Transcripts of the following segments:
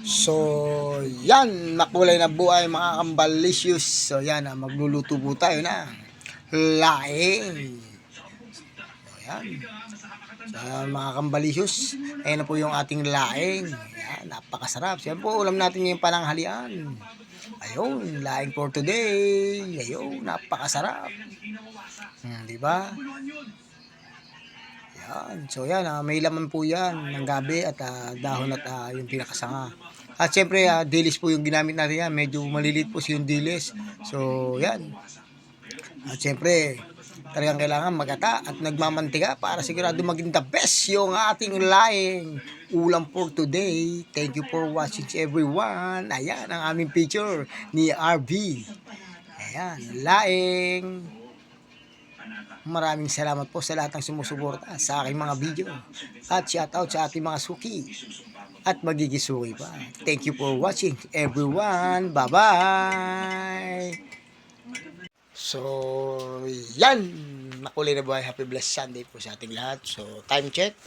So, yan, makulay na buhay mga kambalicious. So, yan, magluluto po tayo na laing. So, yan. So, mga kambalicious, ayan na po yung ating laing. Yan, napakasarap. So, yan po, ulam natin ngayong pananghalian. Ayun, laing for today. Ayun, napakasarap. Di ba? Yan. So yan, may laman po yan ng gabi at dahon at yung pinakasanga. At syempre, dilis po yung ginamit natin yan. Medyo malilit po yung dilis. So yan. At syempre, talagang kailangan magata at nagmamantika para sigurado maging the best yung ating laing ulam for today. Thank you for watching everyone. Ayan ang aming picture ni RV. Ayan, laing. Maraming salamat po sa lahat ng sumusuporta sa aking mga video. At shout out sa ating mga suki. At magigisuki pa. Thank you for watching everyone. Bye-bye. So, yan. Makulay na buhay. Happy blessed Sunday po sa ating lahat. So, time check.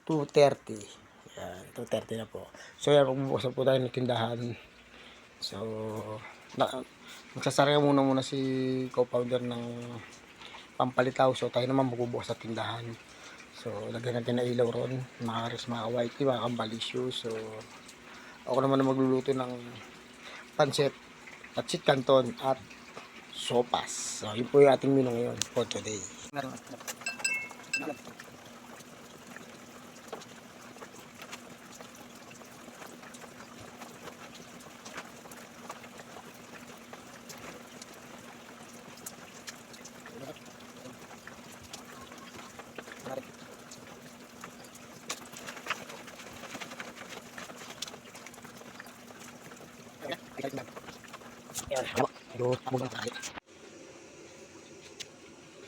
2:30. Yan, 2:30 na po. So, yan. Pagbubukasan po tayo ng tindahan. So, magsasara muna si co-founder ng Pampalitaw. So tayo naman magbubukas sa tindahan. So lagyan natin na ilaw ron, mga res, mga white, mga kambalicious. So ako naman na magluluto ng pancit, patsit canton at sopas. So yun po yung ating menu ngayon for today.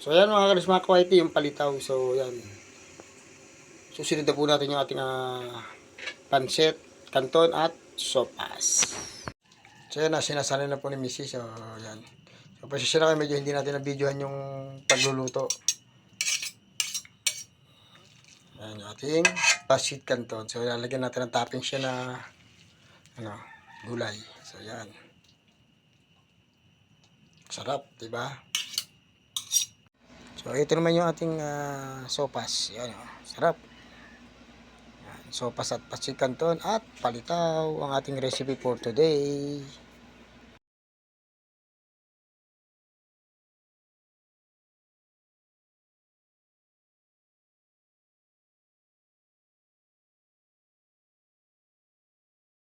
So yan mga karisma quality yung palitaw. So yan. Susunod na po natin yung ating pancit, canton at sopas. So yan, sinasanay na po ni Mrs. So yan. So pasensya na kayo, medyo hindi natin na-videohan yung pagluluto. Yan yung ating pancit canton. So lalagyan natin ng topping siya na gulay. So yan. Sarap, di ba? So ito naman yung ating sopas. Yan, sarap. Yan, sopas at pancit canton at palitaw ang ating recipe for today.